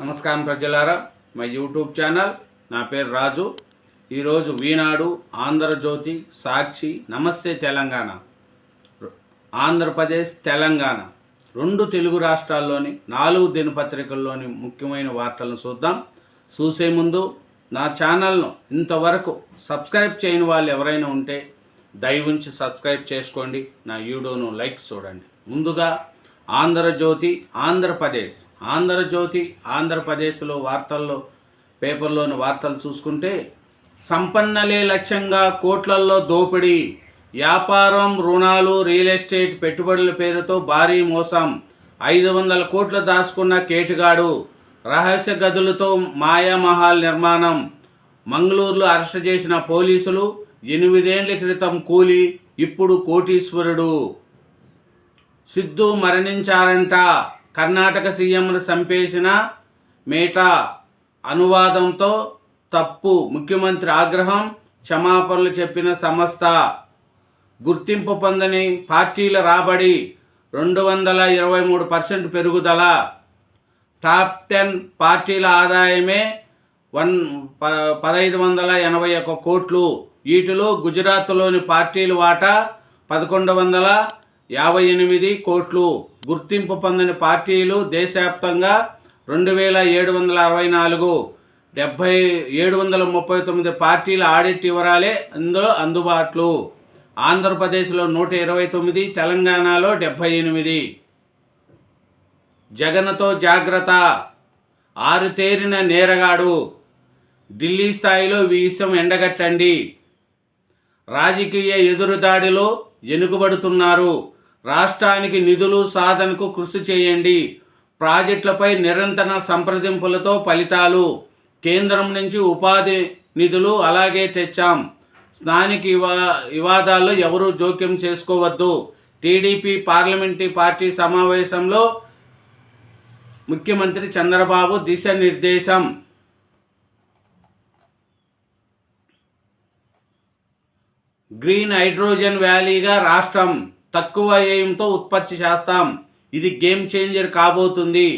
నమస్కారం ప్రజలారా, మా యూట్యూబ్ ఛానల్. నా పేరు రాజు. ఈరోజు ఈనాడు, ఆంధ్రజ్యోతి, సాక్షి, నమస్తే తెలంగాణ, ఆంధ్రప్రదేశ్, తెలంగాణ రెండు తెలుగు రాష్ట్రాల్లోని 4 దినపత్రికల్లోని ముఖ్యమైన వార్తలను చూద్దాం. చూసే ముందు నా ఛానల్ను ఇంతవరకు సబ్స్క్రైబ్ చేయని వాళ్ళు ఎవరైనా ఉంటే దయవుంచి సబ్స్క్రైబ్ చేసుకోండి. నా వీడియోను లైక్ చూడండి. ముందుగా ఆంధ్రజ్యోతి, ఆంధ్రప్రదేశ్లో పేపర్లోని వార్తలు చూసుకుంటే, సంపన్నలే లక్ష్యంగా కోట్లల్లో దోపిడీ, వ్యాపారం, రుణాలు, రియల్ ఎస్టేట్ పెట్టుబడుల పేరుతో భారీ మోసం, 500 కోట్లు దాచుకున్న కేటుగాడు, రహస్య గదులతో మాయామహల్ నిర్మాణం, మంగళూరులో అరెస్ట్ చేసిన పోలీసులు, 8 ఏళ్ల క్రితం కూలి, ఇప్పుడు కోటీశ్వరుడు, సిద్ధు మరణించారంట, కర్ణాటక సీఎంను చంపేసిన మేటా, అనువాదంతో తప్పు, ముఖ్యమంత్రి ఆగ్రహం, క్షమాపణలు చెప్పిన సంస్థ, గుర్తింపు పొందని పార్టీల రాబడి 223% పెరుగుదల, టాప్ 10 పార్టీల ఆదాయమే 1581 కోట్లు, వీటిలో గుజరాత్లోని పార్టీల వాటా 1158 కోట్లు, గుర్తింపు పొందని పార్టీలు దేశవ్యాప్తంగా 2764, 739 పార్టీల ఆడిట్ వివరాలే ఇందులో అందుబాటులో. ఆంధ్రప్రదేశ్లో 129, తెలంగాణలో 78. జగన్తో జాగ్రత్త, ఆరుతేరిన నేరగాడు, ఢిల్లీ స్థాయిలో విషయం ఎండగట్టండి, రాజకీయ ఎదురుదాడిలో ఎనుకబడుతున్నారు, రాష్ట్రానికి నిధులు సాధనకు కృషి చేయండి, ప్రాజెక్టులపై నిరంతర సంప్రదింపులతో ఫలితాలు, కేంద్రం నుంచి ఉపాధి నిధులు అలాగే తెచ్చాం, స్థానిక వివాదాల్లో ఎవరూ జోక్యం చేసుకోవద్దు, టీడీపీ పార్లమెంటరీ పార్టీ సమావేశంలో ముఖ్యమంత్రి చంద్రబాబు దిశానిర్దేశం, గ్రీన్ హైడ్రోజన్ వ్యాలీగా రాష్ట్రం, తక్కువ వ్యయంతో ఉత్పత్తి చేస్తాం, ఇది గేమ్ చేంజర్ కాబోతుంది,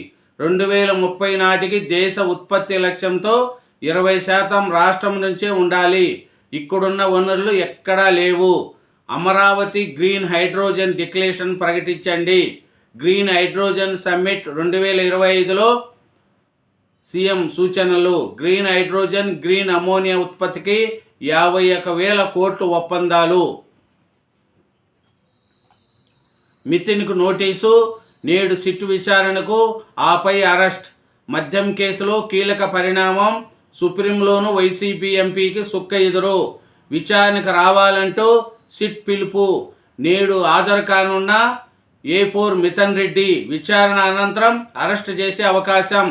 2030 నాటికి దేశ ఉత్పత్తి లక్ష్యంతో 20% రాష్ట్రం నుంచే ఉండాలి, ఇక్కడున్న వనరులు ఎక్కడా లేవు, అమరావతి గ్రీన్ హైడ్రోజన్ డిక్లరేషన్ ప్రకటించండి, గ్రీన్ హైడ్రోజన్ సమ్మిట్ 2025లో సీఎం సూచనలు, గ్రీన్ హైడ్రోజన్, గ్రీన్ అమోనియా ఉత్పత్తికి 51,000 కోట్ల ఒప్పందాలు, మితిన్కు నోటీసు, నేడు సిట్ విచారణకు, ఆపై అరెస్ట్, మద్యం కేసులో కీలక పరిణామం, సుప్రీంలోనూ వైసీపీ ఎంపీకి సుక్క ఎదురు, విచారణకు రావాలంటూ సిట్ పిలుపు, నేడు హాజరు కానున్న A4 మిథన్ రెడ్డి, విచారణ అనంతరం అరెస్ట్ చేసే అవకాశం,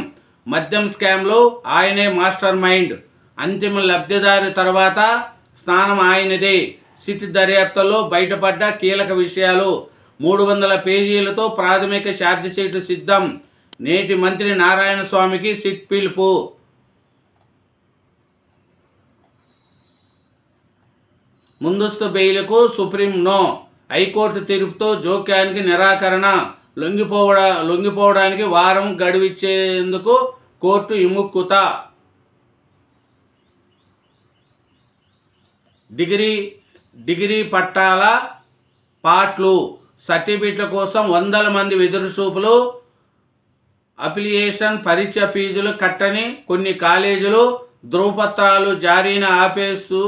మద్యం స్కామ్లో ఆయనే మాస్టర్ మైండ్, అంతిమ లబ్ధిదారి తర్వాత స్థానం ఆయనదే, సిట్ దర్యాప్తులో బయటపడ్డ కీలక విషయాలు, 300 పేజీలతో ప్రాథమిక ఛార్జిషీటు సిద్ధం, నేటి మంత్రి నారాయణ స్వామికి సిట్ పిలుపు, ముందస్తు బెయిల్కు సుప్రీం నో, హైకోర్టు తీర్పుతో జోక్యానికి నిరాకరణ, లొంగిపోవడానికి వారం గడువిచ్చేందుకు కోర్టు విముఖత, డిగ్రీ పట్టాల పాట్లు, సర్టిఫికెట్ల కోసం వందల మంది ఎదురుచూపులు, అప్లికేషన్ పరీక్ష ఫీజులు కట్టని కొన్ని కాలేజీలు, ధృవపత్రాలు జారీని ఆపేస్తూ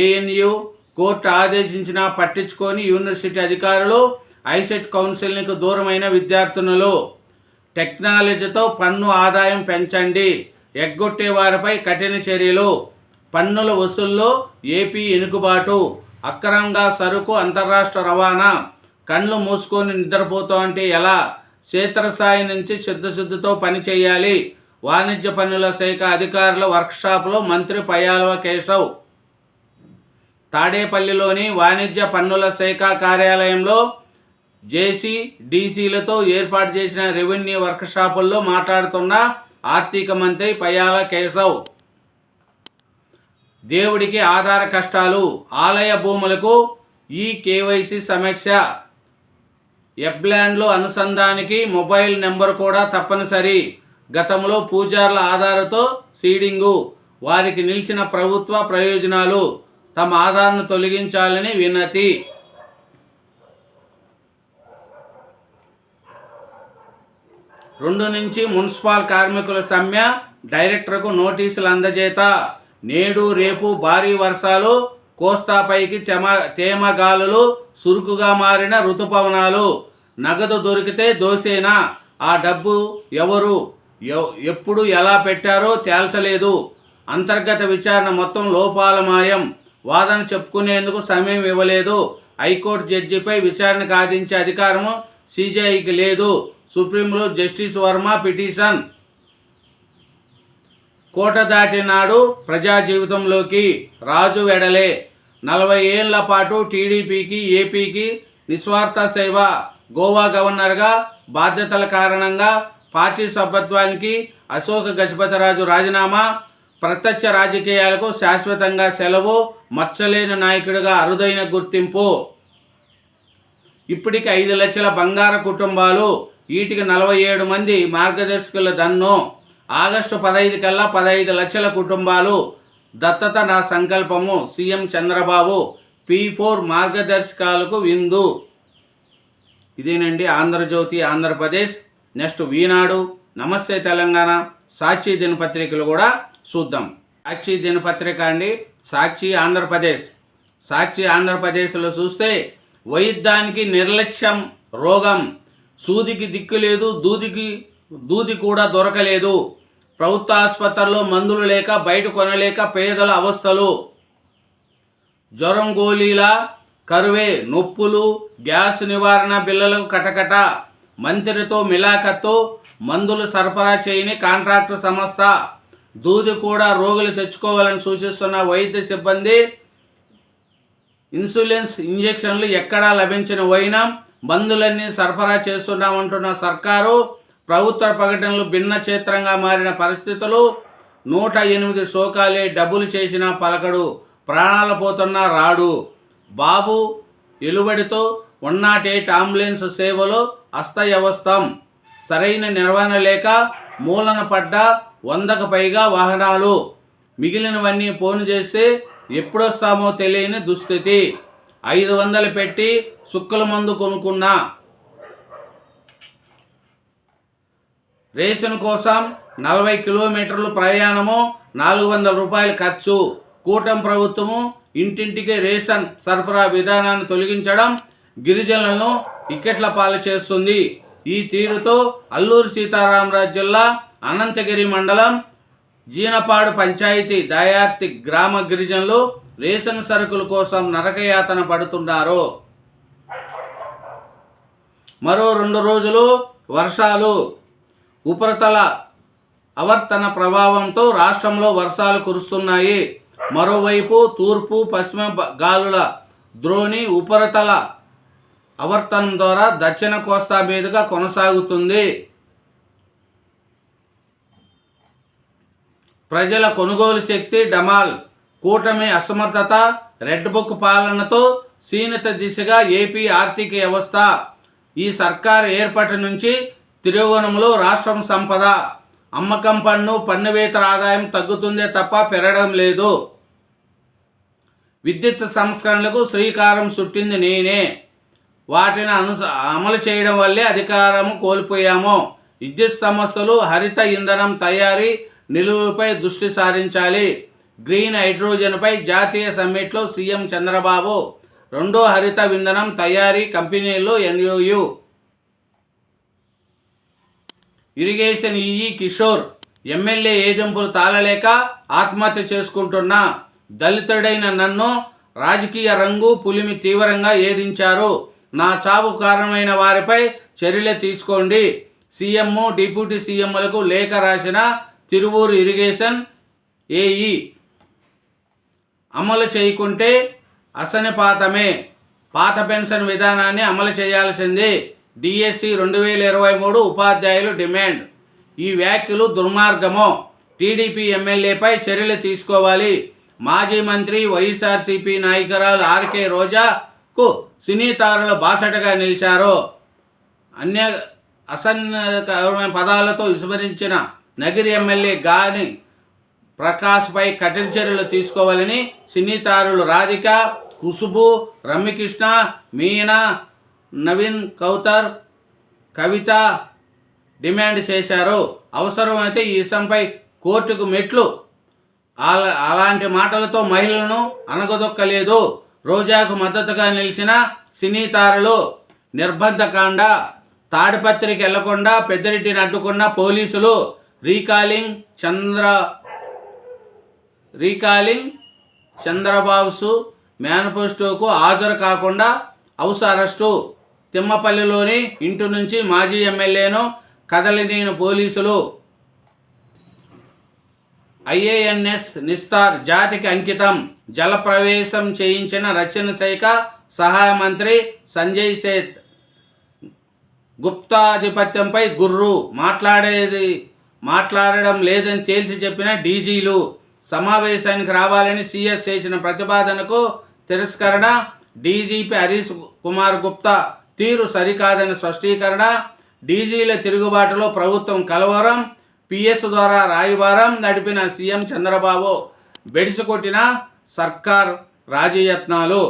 ANU కోర్టు ఆదేశించినా పట్టించుకొని యూనివర్సిటీ అధికారులు, ఐసెట్ కౌన్సిలింగ్కు దూరమైన విద్యార్థినులు, టెక్నాలజీతో పన్ను ఆదాయం పెంచండి, ఎగ్గొట్టే వారిపై కఠిన చర్యలు, పన్నుల వసూల్లో ఏపీ వెనుకబాటు, అక్రమంగా సరుకు అంతర్రాష్ట్ర రవాణా, కళ్ళు మూసుకొని నిద్రపోతూ అంటే ఎలా, క్షేత్రస్థాయి నుంచి చిత్తశుద్ధితో పనిచేయాలి, వాణిజ్య పన్నుల శాఖ అధికారుల వర్క్షాప్లో మంత్రి పయ్యావుల కేశవ్, తాడేపల్లిలోని వాణిజ్య పన్నుల శాఖ కార్యాలయంలో JCDCలతో ఏర్పాటు చేసిన రెవెన్యూ వర్క్షాపుల్లో మాట్లాడుతున్న ఆర్థిక మంత్రి పయ్యావుల కేశవ్, దేవుడికి ఆధార కష్టాలు, ఆలయ భూములకు KYC సమీక్ష, ఎబ్లాండ్లో అనుసంధానికి మొబైల్ నెంబర్ కూడా తప్పనిసరి, గతంలో పూజార్ల ఆధారతో సీడింగు, వారికి నిలిచిన ప్రభుత్వ ప్రయోజనాలు, తమ ఆధార్ను తొలగించాలని వినతి. 2 నుంచి మున్సిపల్ కార్మికుల సమ్మె, డైరెక్టర్కు నోటీసులు అందజేత. నేడు రేపు భారీ వర్షాలు, కోస్తాపైకి తేమగాలులు, సురుకుగా మారిన ఋతుపవనాలు. నగదు దొరికితే దోసేనా? ఆ డబ్బు ఎవరు ఎప్పుడు ఎలా పెట్టారో తేల్చలేదు. అంతర్గత విచారణ మొత్తం లోపాలమాయం. వాదన చెప్పుకునేందుకు సమయం ఇవ్వలేదు. హైకోర్టు జడ్జిపై విచారణకు ఆదించే అధికారం సిజేఐకి లేదు. సుప్రీంలో జస్టిస్ వర్మ పిటిషన్. కోట దాటినాడు ప్రజా జీవితంలోకి రాజు వెడలే. 40 ఏళ్ల పాటు టీడీపీకి, ఏపీకి నిస్వార్థ సేవ. గోవా గవర్నర్గా బాధ్యతల కారణంగా పార్టీ సభ్యత్వానికి అశోక్ గజపతిరాజు రాజీనామా. ప్రత్యక్ష రాజకీయాలకు శాశ్వతంగా సెలవు. మచ్చలేని నాయకుడిగా అరుదైన గుర్తింపు. ఇప్పటికి 5 లక్షల బంగారు కుటుంబాలు, వీటికి 47 మంది మార్గదర్శకుల దన్ను. ఆగస్టు 15 కల్లా 15 లక్షల కుటుంబాలు. దత్తత నా సంకల్పము. సీఎం చంద్రబాబు. P4 మార్గదర్శకాలకు విందు. ఇదేనండి ఆంధ్రజ్యోతి, ఆంధ్రప్రదేశ్. నెక్స్ట్ ఈనాడు, నమస్తే తెలంగాణ, సాక్షి దినపత్రికలు కూడా చూద్దాం. సాక్షి దినపత్రిక అండి, సాక్షి ఆంధ్రప్రదేశ్. సాక్షి ఆంధ్రప్రదేశ్లో చూస్తే వైద్యానికి నిర్లక్ష్యం రోగం. సూదికి దిక్కు లేదు, దూది కూడా దొరకలేదు. ప్రభుత్వ ఆసుపత్రుల్లో మందులు లేక, బయట కొనలేక పేదల అవస్థలు. జ్వరం గోళీల కరువే, నొప్పులు, గ్యాస్ నివారణ బిల్లులకు కటకట. మంత్రితో మిలాఖత్తు, మందులు సరఫరా చేయని కాంట్రాక్టు సంస్థ. దూది కూడా రోగులు తెచ్చుకోవాలని సూచిస్తున్న వైద్య సిబ్బంది. ఇన్సులిన్స్ ఇంజెక్షన్లు ఎక్కడా లభించిన వైనం. మందులన్నీ సరఫరా చేస్తున్నామంటున్న సర్కారు. ప్రభుత్వ ప్రకటనలు భిన్న చిత్రంగా మారిన పరిస్థితులు. 108 శోకాలే డబ్బులు చేసినా పలకడు. ప్రాణాలు పోతున్నా రాడు. బాబు ఎలుబడితో 108 అంబులెన్స్ సేవలు అస్తవ్యవస్థం. సరైన నిర్వహణ లేక మూలన పడ్డ 100కు పైగా వాహనాలు. మిగిలినవన్నీ ఫోన్ చేస్తే ఎప్పుడొస్తామో తెలియని దుస్థితి. 500 పెట్టి సుక్కల మందు కొనుక్కున్నా. రేషన్ కోసం 40 కిలోమీటర్లు ప్రయాణము, 400 రూపాయలు ఖర్చు. కూటమి ప్రభుత్వము ఇంటింటికి రేషన్ సరఫరా విధానాన్ని తొలగించడం, గిరిజనులను ఇక్కట్ల పాలు చేస్తుంది. ఈ తీరుతో అల్లూరు సీతారామరాజు జిల్లా అనంతగిరి మండలం జీనపాడు పంచాయతీ దయార్తి గ్రామ గిరిజనులు రేషన్ సరుకుల కోసం నరకయాతన పడుతున్నారు. మరో 2 రోజులు వర్షాలు. ఉపరితల ఆవర్తన ప్రభావంతో రాష్ట్రంలో వర్షాలు కురుస్తున్నాయి. మరోవైపు తూర్పు పశ్చిమ గాలుల ద్రోణి ఉపరితల ఆవర్తనం ద్వారా దక్షిణ కోస్తా మీదుగా కొనసాగుతుంది. ప్రజల కొనుగోలు శక్తి డమాల్. కూటమి అసమర్థత, రెడ్ బుక్ పాలనతో క్షీణత దిశగా ఏపీ ఆర్థిక వ్యవస్థ. ఈ సర్కారు ఏర్పాటు నుంచి తిరోగమనంలో రాష్ట్రం సంపద. అమ్మకం పన్ను, పన్నువేతర ఆదాయం తగ్గుతుందే తప్ప పెరగడం లేదు. విద్యుత్ సంస్కరణలకు శ్రీకారం చుట్టింది నేనే. వాటిని అమలు చేయడం వల్లే అధికారం కోల్పోయాము. విద్యుత్ సంస్థలు హరిత ఇంధనం తయారీ నిలువపై దృష్టి సారించాలి. గ్రీన్ హైడ్రోజన్పై జాతీయ సమ్మిట్లో సీఎం చంద్రబాబు. 2వ హరిత ఇంధనం తయారీ కంపెనీల్లో ఎన్యూయు. Irrigation EE Kishore. ఎమ్మెల్యే ఏదింపులు తాళలేక ఆత్మహత్య చేసుకుంటున్న దళితుడైన నన్ను రాజకీయ రంగు పులిమి తీవ్రంగా ఏదించారు. నా చావు కారణమైన వారిపై చర్యలు తీసుకోండి. సీఎం, డిప్యూటీ సీఎంలకు లేఖ రాసిన తిరువూరు ఇరిగేషన్ ఏఈ. అమలు చేయకుంటే అసనిపాతమే. పాత పెన్షన్ విధానాన్ని అమలు చేయాల్సింది. డిఎస్సి 2023 ఉపాధ్యాయులు డిమాండ్. ఈ వ్యాఖ్యలు దుర్మార్గము. టీడీపీ ఎమ్మెల్యేపై చర్యలు తీసుకోవాలి. మాజీ మంత్రి వైఎస్ఆర్సీపీ నాయకురాలు ఆర్కే రోజాకు సినీ తారలు బాసటగా నిలిచారు. అసహ్యకరమైన పదాలతో విస్మరించిన నగిరి ఎమ్మెల్యే గాని ప్రకాష్పై కఠిన చర్యలు తీసుకోవాలని సినీ తారులు రాధిక, కుసుబు, రమ్యకృష్ణ, మీనా, నవీన్ కౌతర్, కవిత డిమాండ్ చేశారు. అవసరమైతే ఈ విషయంపై కోర్టుకు మెట్లు. అలాంటి మాటలతో మహిళలను అనగదొక్కలేదు. రోజాకు మద్దతుగా నిలిచిన సినీ తారలు నిర్బంధకాండ, తాడిపత్రికి వెళ్లకుండా పెద్దిరెడ్డిని అడ్డుకున్న పోలీసులు, రీకాలింగ్ చంద్రబాబు మేనిఫెస్టోకు హాజరు కాకుండా హౌస్ అరెస్టు. తిమ్మపల్లిలోని ఇంటి నుంచి మాజీ ఎమ్మెల్యేను కదలినీన పోలీసులు. ఐఏఎన్ఎస్ నిస్తార్ జాతికి అంకితం. జలప్రవేశం చేయించిన రక్షణ శాఖ సహాయ మంత్రి సంజయ్ సేత్. గుప్తాధిపత్యంపై గుర్రు మాట్లాడడం లేదని తేల్చి చెప్పిన డీజీలు. సమావేశానికి రావాలని సీఎస్ చేసిన ప్రతిపాదనకు తిరస్కరణ. డీజీపీ హరీష్ కుమార్ గుప్తా తీరు సరికాదని స్పష్టీకరణ. డీజీల తిరుగుబాటులో ప్రభుత్వం కలవరం. పిఎస్ ద్వారా రాయబారం నడిపిన సీఎం చంద్రబాబు బెడిసికొట్టిన సర్కార్ రాజయత్నాలు.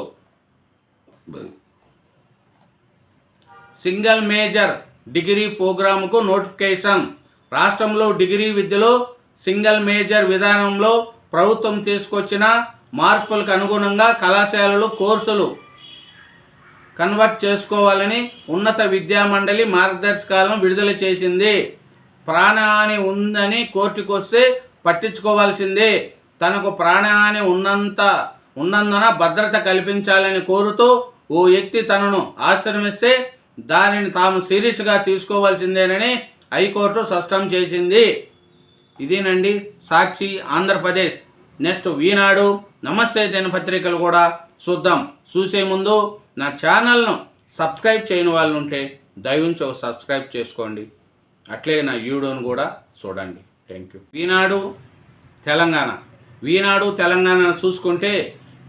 సింగిల్ మేజర్ డిగ్రీ ప్రోగ్రాముకు నోటిఫికేషన్. రాష్ట్రంలో డిగ్రీ విద్యలో సింగిల్ మేజర్ విధానంలో ప్రభుత్వం తీసుకొచ్చిన మార్పులకు అనుగుణంగా కళాశాలలు కోర్సులు కన్వర్ట్ చేసుకోవాలని ఉన్నత విద్యామండలి మార్గదర్శకాలను విడుదల చేసింది. ప్రాణహాని ఉందని కోర్టుకొస్తే పట్టించుకోవాల్సిందే. తనకు ప్రాణహాని ఉన్నందున భద్రత కల్పించాలని కోరుతూ ఓ వ్యక్తి తనను ఆశ్రమిస్తే దానిని తాము సీరియస్గా తీసుకోవాల్సిందేనని హైకోర్టు స్పష్టం చేసింది. ఇదేనండి సాక్షి ఆంధ్రప్రదేశ్. నెక్స్ట్ ఈనాడు, నమస్తే దినపత్రికలు కూడా చూద్దాం. చూసే ముందు నా ఛానల్ను సబ్స్క్రైబ్ చేయని వాళ్ళు ఉంటే దయవుంచి సబ్స్క్రైబ్ చేసుకోండి. అట్లే నా వీడియోను కూడా చూడండి. Thank you. ఈనాడు తెలంగాణ చూసుకుంటే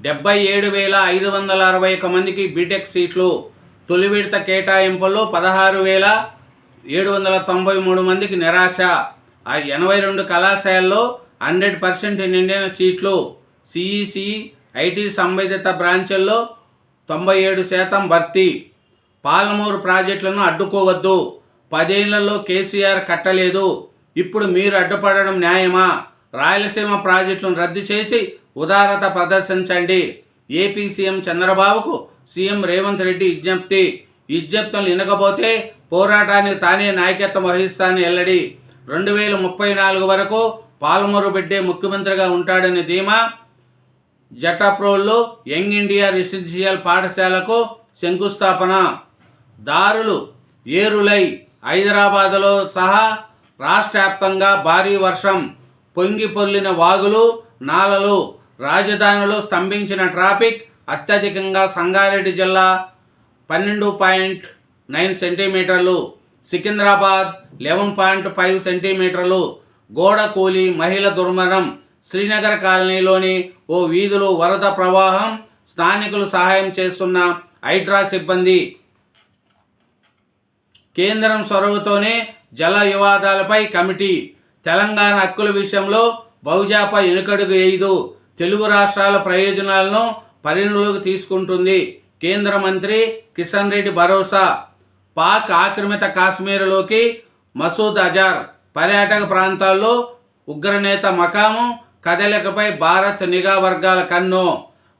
77,561 మందికి బీటెక్ సీట్లు. తొలి విడత కేటాయింపుల్లో 16,793 మందికి నిరాశ. 82 కళాశాలల్లో 100% నిండిన సీట్లు. సిఈసి ఐటీ సంబంధిత బ్రాంచుల్లో 97% భర్తీ. పాలమూరు ప్రాజెక్టులను అడ్డుకోవద్దు. 10 ఏళ్లలో కేసీఆర్ కట్టలేదు, ఇప్పుడు మీరు అడ్డుపడడం న్యాయమా? రాయలసీమ ప్రాజెక్టులను రద్దు చేసి ఉదారత ప్రదర్శించండి. ఏపీ సీఎం చంద్రబాబుకు సీఎం రేవంత్ రెడ్డి విజ్ఞప్తులు వినకపోతే పోరాటానికి తానే నాయకత్వం వహిస్తానని వెల్లడి. 2034 వరకు పాలమూరు బిడ్డే ముఖ్యమంత్రిగా ఉంటాడని ధీమా. జటాప్రోల్లో యంగ్ ఇండియా రెసిడెన్షియల్ పాఠశాలకు శంకుస్థాపన. దారులు ఏరులై హైదరాబాదులో సహా రాష్ట్ర వ్యాప్తంగా భారీ వర్షం. పొంగి పొర్లిన వాగులు, నాలలు. రాజధానిలో స్తంభించిన ట్రాఫిక్. అత్యధికంగా సంగారెడ్డి జిల్లా 12.9 సెంటీమీటర్లు, సికింద్రాబాద్ 11.5 సెంటీమీటర్లు. గోడ కూలి మహిళ దుర్మరణం. శ్రీనగర్ కాలనీలోని ఓ వీధిలో వరద ప్రవాహం. స్థానికులు సహాయం చేస్తున్న హైడ్రా సిబ్బంది. కేంద్రం చొరవతోనే జల వివాదాలపై కమిటీ. తెలంగాణ హక్కుల విషయంలో బహుజాపా వెనుకడుగు వేయదు. తెలుగు రాష్ట్రాల ప్రయోజనాలను పరిగణలోకి తీసుకుంటుంది. కేంద్ర మంత్రి కిషన్ రెడ్డి భరోసా. పాక్ ఆక్రమిత కాశ్మీర్లోకి మసూద్ అజార్. పర్యాటక ప్రాంతాల్లో ఉగ్రనేత మకాము కదలికపై భారత్ నిఘా వర్గాల కన్ను.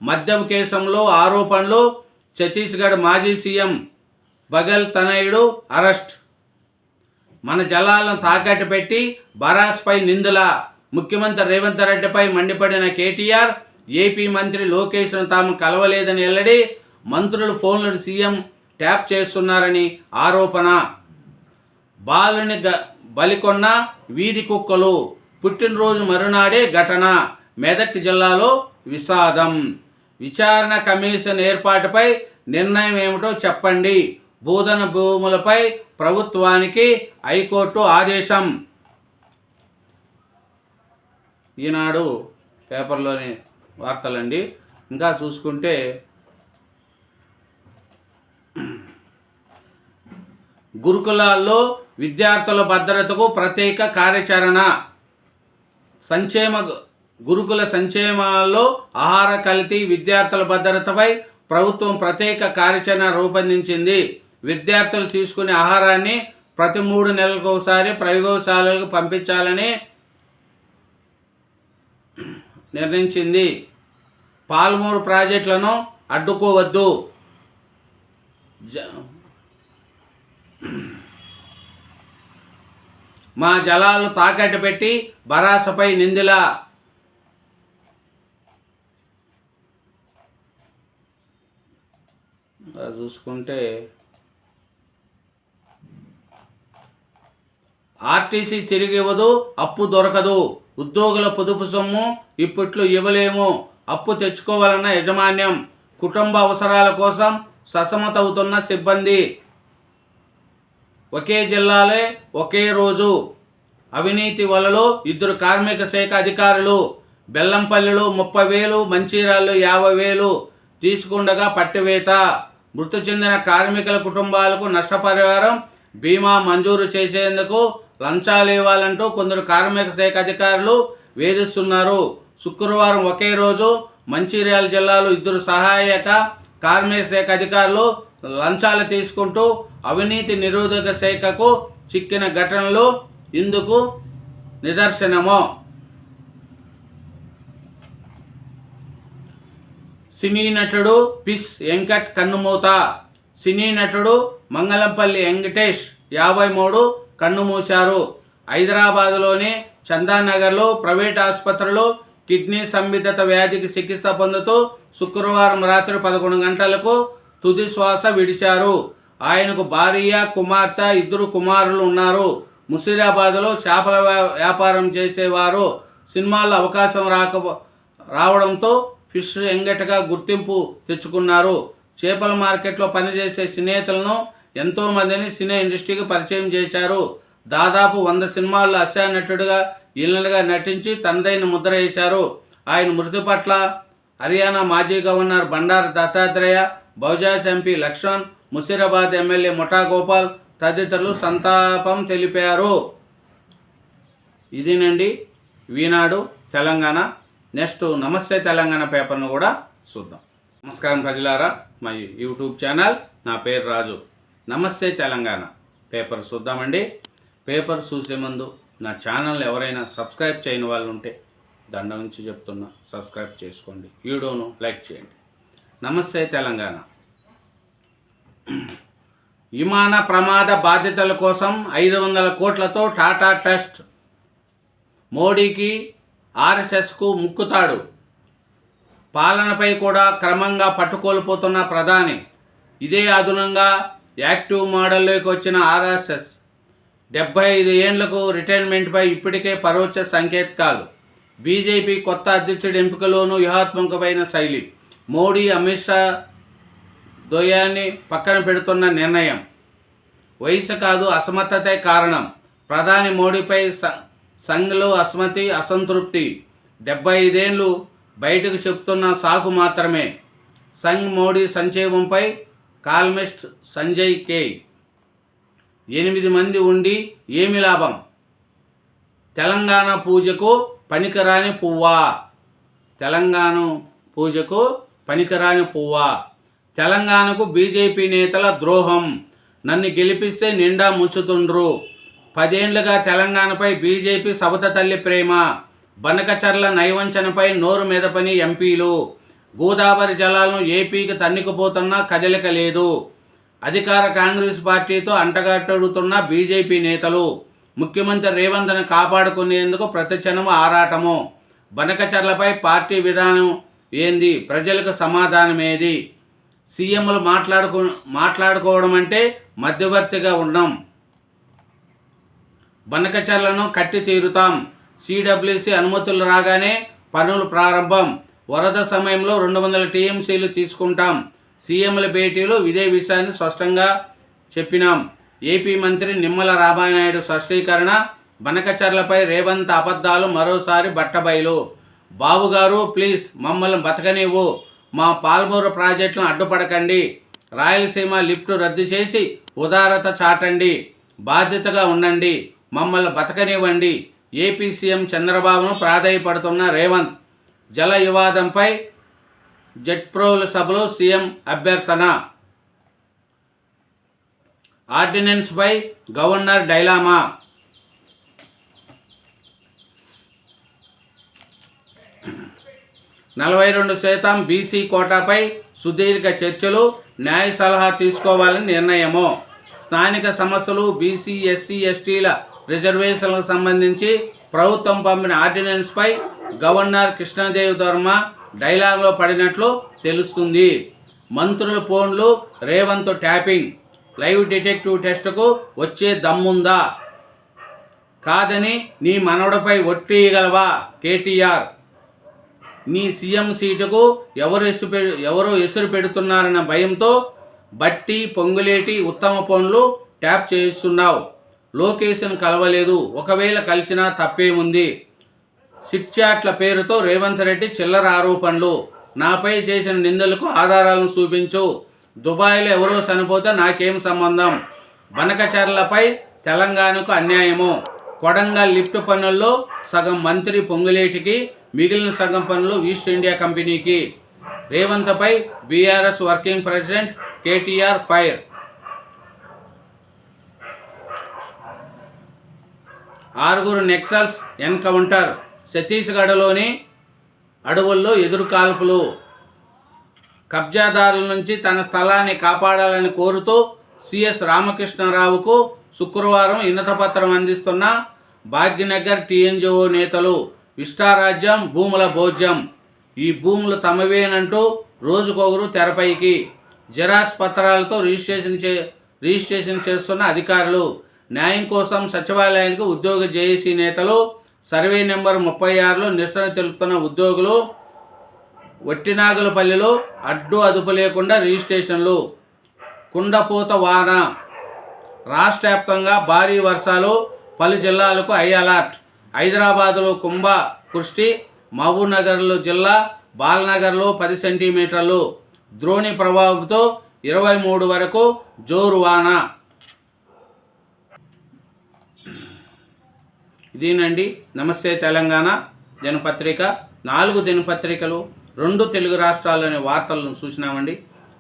మద్యం కేసులో ఆరోపణలు. ఛత్తీస్గఢ్ మాజీ సీఎం బఘెల్ తనయుడు అరెస్ట్. మన జలాలను తాకట్టు పెట్టి బరాస్పై నిందుల. ముఖ్యమంత్రి రేవంత్ రెడ్డిపై మండిపడిన కేటీఆర్. ఏపీ మంత్రి లోకేష్ను తాము కలవలేదని వెల్లడి. మంత్రులు ఫోన్లను సీఎం ట్యాప్ చేస్తున్నారని ఆరోపణ. బాలుని బలికొన్న వీధి కుక్కలు. పుట్టినరోజు మరునాడే ఘటన. మెదక్ జిల్లాలో విషాదం. విచారణ కమిషన్ ఏర్పాటుపై నిర్ణయం ఏమిటో చెప్పండి. బోధన భూములపై ప్రభుత్వానికి హైకోర్టు ఆదేశం. ఈనాడు పేపర్లోని వార్తలండి. ఇంకా చూసుకుంటే గురుకులాల్లో విద్యార్థుల భద్రతకు ప్రత్యేక కార్యాచరణ. గురుకుల సంక్షేమాల్లో ఆహార కల్తీ, విద్యార్థుల భద్రతపై ప్రభుత్వం ప్రత్యేక కార్యాచరణ రూపొందించింది. విద్యార్థులు తీసుకునే ఆహారాన్ని ప్రతి 3 నెలలకు ఒకసారి ప్రయోగశాలలకు పంపించాలని నిర్ణయించింది. పాల్మూరు ప్రాజెక్టులను అడ్డుకోవద్దు. మా జలాలు తాకట్టు పెట్టి భరాసపై నిందిల. చూసుకుంటే ఆర్టీసీ తిరిగి ఇవ్వదు, అప్పు దొరకదు. ఉద్యోగుల పొదుపు సొమ్ము ఇప్పట్లో ఇవ్వలేము. అప్పు తెచ్చుకోవాలన్న యాజమాన్యం. కుటుంబ అవసరాల కోసం సతమతవుతున్న సిబ్బంది. ఒకే జిల్లాలే ఒకే రోజు. అవినీతి వలలో 2 కార్మిక శాఖ అధికారులు. బెల్లంపల్లిలో 30,000, మంచిర్యాలలో 50,000 తీసుకుండగా పట్టివేత. మృతి చెందిన కార్మికుల కుటుంబాలకు నష్టపరిహారం, బీమా మంజూరు చేసేందుకు లంచాలు ఇవ్వాలంటూ కొందరు కార్మిక శాఖ అధికారులు వేధిస్తున్నారు. శుక్రవారం ఒకే రోజు మంచిర్యాల జిల్లాలో 2 సహాయక కార్మిక శాఖ అధికారులు లంచాలు తీసుకుంటూ అవినీతి నిరోధక శాఖకు చిక్కిన ఘటనలు ఇందుకు నిదర్శనము. సినీ నటుడు పిస్ వెంకట్ కన్నుమూత. సినీ నటుడు మంగళంపల్లి వెంకటేష్ 53 కన్నుమూశారు. హైదరాబాదులోని చందానగర్లో ప్రైవేట్ ఆసుపత్రిలో కిడ్నీ సంబంధిత వ్యాధికి చికిత్స పొందుతూ శుక్రవారం రాత్రి 11 గంటలకు తుది శ్వాస విడిచారు. ఆయనకు భార్య, కుమార్తె, 2 కుమారులు ఉన్నారు. ముషీరాబాద్లో చేపల వ్యాపారం చేసేవారు. సినిమాల్లో అవకాశం రావడంతో ఫిష్ వెంకట్గా గుర్తింపు తెచ్చుకున్నారు. చేపల మార్కెట్లో పనిచేసే స్నేహితులను ఎంతోమందిని సినీ ఇండస్ట్రీకి పరిచయం చేశారు. దాదాపు 100 సినిమాల్లో హాస్య నటుడిగా ఈలనగా నటించి తనదైన ముద్ర వేశారు. ఆయన మృతి పట్ల హర్యానా మాజీ గవర్నర్ బండారు దత్తాత్రేయ, బహుజాస్ ఎంపీ లక్ష్మణ్, ముషీరాబాద్ ఎమ్మెల్యే ముఠా గోపాల్ తదితరులు సంతాపం తెలిపారు. ఇదేనండి ఈనాడు తెలంగాణ. నెక్స్ట్ నమస్తే తెలంగాణ పేపర్ను కూడా చూద్దాం. నమస్కారం ప్రజలారా, మా యూట్యూబ్ ఛానల్, నా పేరు రాజు. నమస్తే తెలంగాణ పేపర్ చూద్దామండి. పేపర్ చూసే ముందు నా ఛానల్ ఎవరైనా సబ్స్క్రైబ్ చేయని వాళ్ళు ఉంటే దండ నుంచి చెప్తున్నా, సబ్స్క్రైబ్ చేసుకోండి, వీడియోను లైక్ చేయండి. నమస్తే తెలంగాణ. విమాన ప్రమాద బాధితుల కోసం 500 కోట్లతో టాటా ట్రస్ట్. మోడీకి ఆర్ఎస్ఎస్కు ముక్కుతాడు. పాలనపై కూడా క్రమంగా పట్టుకోల్పోతున్న ప్రధాని. ఇదే అదనంగా యాక్టివ్ మోడల్లోకి వచ్చిన ఆర్ఎస్ఎస్ 75 ఏళ్లకు రిటైర్మెంట్పై ఇప్పటికే పరోక్ష సంకేతాలు. బీజేపీ కొత్త అధ్యక్షుడి ఎంపికలోనూ వ్యూహాత్మకమైన శైలి. మోడీ, అమిత్ షా ద్వయాన్ని పక్కన పెడుతున్న నిర్ణయం. వయసు కాదు, అసమర్థతే కారణం. ప్రధాని మోడీపై సంఘ్లో అసంతృప్తి. 75 ఏళ్ళు బయటకు చెప్తున్న సాకు మాత్రమే. సంఘ్ మోడీ సంక్షేమంపై కాల్మిస్ట్ సంజయ్ కే. 8 మంది ఉండి ఏమి లాభం? తెలంగాణ పూజకు పనికిరాని పువ్వా. తెలంగాణ పూజకు పనికిరాని పువ్వా. తెలంగాణకు బీజేపీ నేతల ద్రోహం. నన్ను గెలిపిస్తే నిండా ముంచుతుండ్రు. 10 ఏళ్లుగా తెలంగాణపై బీజేపీ సబత తల్లి ప్రేమ. బనకచర్ల నైవంచనపై నోరు మెదపని ఎంపీలు. గోదావరి జలాలను ఏపీకి తన్నుకుపోతున్నా కదలిక లేదు. అధికార కాంగ్రెస్ పార్టీతో అంటగట్టుడుతున్న బీజేపీ నేతలు. ముఖ్యమంత్రి రేవంత్ను కాపాడుకునేందుకు ప్రతిక్షణం ఆరాటము. బనకచర్లపై పార్టీ విధానం ఏంది? ప్రజలకు సమాధానం ఏది? సీఎంలు మాట్లాడుకోవడం అంటే మధ్యవర్తిగా ఉన్నాం. బనకచర్లను కట్టి తీరుతాం. సిడబ్ల్యూసి అనుమతులు రాగానే పనులు ప్రారంభం. వరద సమయంలో 200 టీఎంసీలు తీసుకుంటాం. సీఎంల భేటీలో ఇదే విషయాన్ని స్పష్టంగా చెప్పినాం. ఏపీ మంత్రి నిమ్మల రామానాయుడు స్పష్టీకరణ. బనకచర్లపై రేవంత్ అబద్ధాలు మరోసారి బట్టబయలు. బాబుగారు ప్లీజ్ మమ్మల్ని బతకనివ్వు. మా పాల్మూరు ప్రాజెక్టులను అడ్డుపడకండి. రాయలసీమ లిఫ్ట్ రద్దు చేసి ఉదారత చాటండి, బాధ్యతగా ఉండండి, మమ్మల్ని బతకనివ్వండి. ఏపీ సీఎం చంద్రబాబును ప్రాధేయపడుతున్న రేవంత్. జల వివాదంపై జెడ్ప్రోల సభలో సీఎం అభ్యర్థన. ఆర్డినెన్స్పై గవర్నర్ డైలామా. 42% బీసీ కోటాపై సుదీర్ఘ చర్చలు, న్యాయ సలహా తీసుకోవాలని నిర్ణయము. స్థానిక సమస్యలు, బీసీ, ఎస్సీ, ఎస్టీల రిజర్వేషన్లకు సంబంధించి ప్రభుత్వం పంపిన ఆర్డినెన్స్పై గవర్నర్ కృష్ణదేవ్ వర్మ డైలాగ్లో పడినట్లు తెలుస్తుంది. మంత్రుల ఫోన్లు, రేవంత్ ట్యాపింగ్. లైవ్ డిటెక్టివ్ టెస్టుకు వచ్చే దమ్ముందా? కాదని నీ మనవడిపై కేటీఆర్. నీ సీఎం సీటుకు ఎవరు ఎసురు పెడుతున్నారన్న భయంతో బట్టి, పొంగులేటి ఉత్తమ ఫోన్లు ట్యాప్ చేస్తున్నావు. లోకేష్ను కలవలేదు, ఒకవేళ కలిసినా తప్పేముంది? చిట్చాట్ల పేరుతో రేవంత్ రెడ్డి చిల్లర ఆరోపణలు. నాపై చేసిన నిందలకు ఆధారాలను చూపించు. దుబాయ్లో ఎవరో చనిపోతే నాకేం సంబంధం? బనకచర్లపై తెలంగాణకు అన్యాయము. కొడంగల్ లిఫ్ట్ పనుల్లో సగం మంత్రి పొంగులేటికి, మిగిలిన సగం పనులు ఈస్ట్ ఇండియా కంపెనీకి. రేవంత్పై BRS working president KTR fire. 6 Naxals encounter. ఛత్తీస్గఢ్లోని అడవుల్లో ఎదురుకాల్పులు. కబ్జాదారుల నుంచి తన స్థలాన్ని కాపాడాలని కోరుతూ సిఎస్ రామకృష్ణరావుకు శుక్రవారం వినతిపత్రం అందిస్తున్న భాగ్యనగర్ టీఎన్జిఓ నేతలు. విష్టారాజ్యం, భూముల భోజ్యం. ఈ భూములు తమవేనంటూ రోజుకొకరు తెరపైకి. జిరాక్స్ పత్రాలతో రిజిస్ట్రేషన్ చేస్తున్న అధికారులు. న్యాయం కోసం సచివాలయానికి ఉద్యోగ జేఏసీ నేతలు. సర్వే నెంబర్ 36లో నిరసన తెలుపుతున్న ఉద్యోగులు. వట్టినాగులపల్లిలో అడ్డు అదుపు లేకుండా రిజిస్ట్రేషన్లు. కుండపోత వాన. రాష్ట్ర వ్యాప్తంగా భారీ వర్షాలు, పలు జిల్లాలకు హై అలర్ట్. హైదరాబాదులో కుంభవృష్టి, మహబూబ్నగర్లో జిల్లా, బాల్నగర్లో 10 సెంటీమీటర్లు. ద్రోణి ప్రభావంతో 23 వరకు జోరు వాన. ఇదేనండి నమస్తే తెలంగాణ దినపత్రిక. 4 దినపత్రికలు, 2 తెలుగు రాష్ట్రాల్లోని వార్తలను చూసినామండి.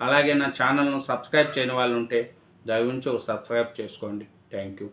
అలాగే నా ఛానల్ను సబ్స్క్రైబ్ చేయని వాళ్ళు ఉంటే దయవుంచి సబ్స్క్రైబ్ చేసుకోండి. Thank you.